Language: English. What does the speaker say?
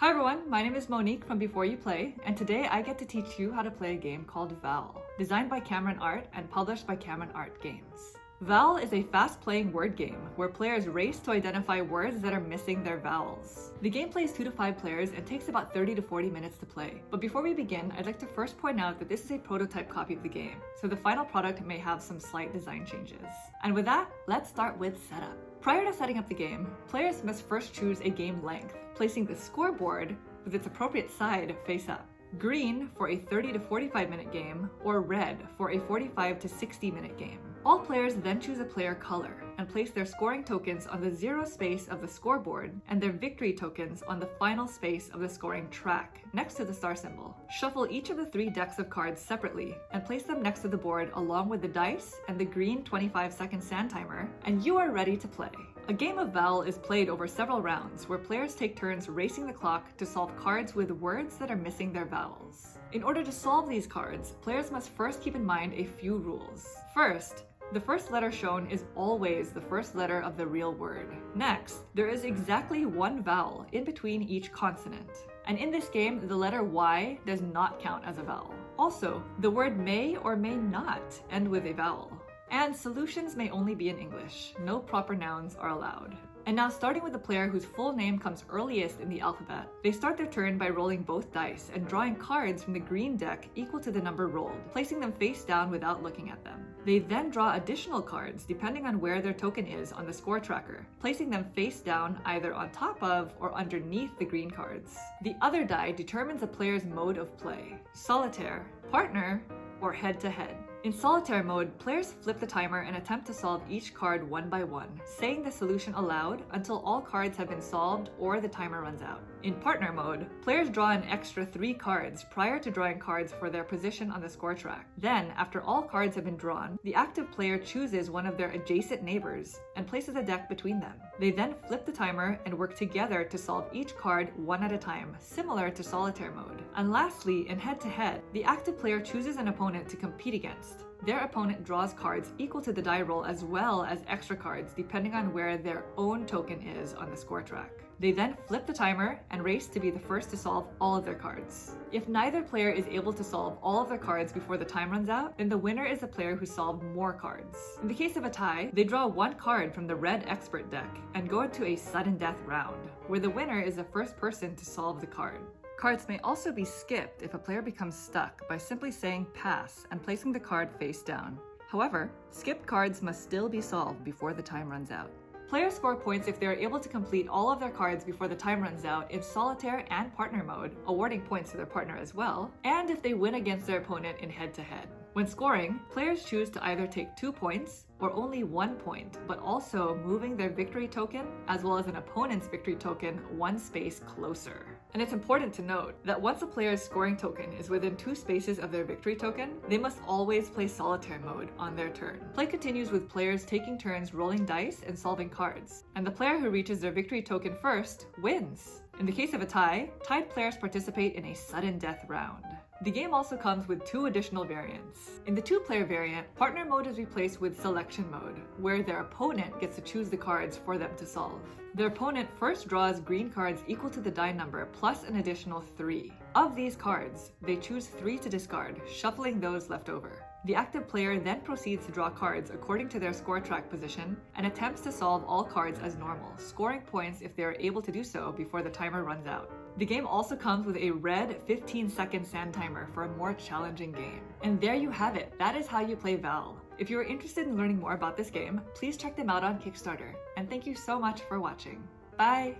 Hi everyone, my name is Monique from Before You Play, and today I get to teach you how to play a game called Vowl, designed by Cameron Art and published by Cameron Art Games. Vowl is a fast-playing word game where players race to identify words that are missing their vowels. The game plays 2 to 5 players and takes about 30 to 40 minutes to play. But before we begin, I'd like to first point out that this is a prototype copy of the game, so the final product may have some slight design changes. And with that, let's start with setup. Prior to setting up the game, players must first choose a game length, placing the scoreboard with its appropriate side face up. Green for a 30 to 45 minute game, or red for a 45 to 60 minute game. All players then choose a player color and place their scoring tokens on the 0 space of the scoreboard and their victory tokens on the final space of the scoring track, next to the star symbol. Shuffle each of the 3 decks of cards separately and place them next to the board along with the dice and the green 25-second sand timer, and you are ready to play. A game of Vowl is played over several rounds where players take turns racing the clock to solve cards with words that are missing their vowels. In order to solve these cards, players must first keep in mind a few rules. First, the first letter shown is always the first letter of the real word. Next, there is exactly 1 vowel in between each consonant. And in this game, the letter Y does not count as a vowel. Also, the word may or may not end with a vowel. And solutions may only be in English. No proper nouns are allowed. And now, starting with the player whose full name comes earliest in the alphabet, they start their turn by rolling both dice and drawing cards from the green deck equal to the number rolled, placing them face down without looking at them. They then draw additional cards depending on where their token is on the score tracker, placing them face down either on top of or underneath the green cards. The other die determines a player's mode of play: solitaire, partner, or head-to-head. In solitaire mode, players flip the timer and attempt to solve each card one by one, saying the solution aloud until all cards have been solved or the timer runs out. In partner mode, players draw an extra 3 cards prior to drawing cards for their position on the score track. Then, after all cards have been drawn, the active player chooses one of their adjacent neighbors and places a deck between them. They then flip the timer and work together to solve each card one at a time, similar to solitaire mode. And lastly, in head-to-head, the active player chooses an opponent to compete against. Their opponent draws cards equal to the die roll as well as extra cards depending on where their own token is on the score track. They then flip the timer and race to be the first to solve all of their cards. If neither player is able to solve all of their cards before the time runs out, then the winner is the player who solved more cards. In the case of a tie, they draw 1 card from the red expert deck and go into a sudden death round, where the winner is the first person to solve the card. Cards may also be skipped if a player becomes stuck by simply saying pass and placing the card face down. However, skipped cards must still be solved before the time runs out. Players score points if they are able to complete all of their cards before the time runs out in solitaire and partner mode, awarding points to their partner as well, and if they win against their opponent in head-to-head. When scoring, players choose to either take 2 points or only 1 point, but also moving their victory token as well as an opponent's victory token 1 space closer. And it's important to note that once a player's scoring token is within 2 spaces of their victory token, they must always play solitaire mode on their turn. Play continues with players taking turns rolling dice and solving cards, and the player who reaches their victory token first wins. In the case of a tie, tied players participate in a sudden death round. The game also comes with 2 additional variants. In the 2-player variant, partner mode is replaced with selection mode, where their opponent gets to choose the cards for them to solve. Their opponent first draws green cards equal to the die number plus an additional 3. Of these cards, they choose 3 to discard, shuffling those left over. The active player then proceeds to draw cards according to their score track position and attempts to solve all cards as normal, scoring points if they are able to do so before the timer runs out. The game also comes with a red 15-second sand timer for a more challenging game. And there you have it. That is how you play Vowl. If you are interested in learning more about this game, please check them out on Kickstarter. And thank you so much for watching. Bye!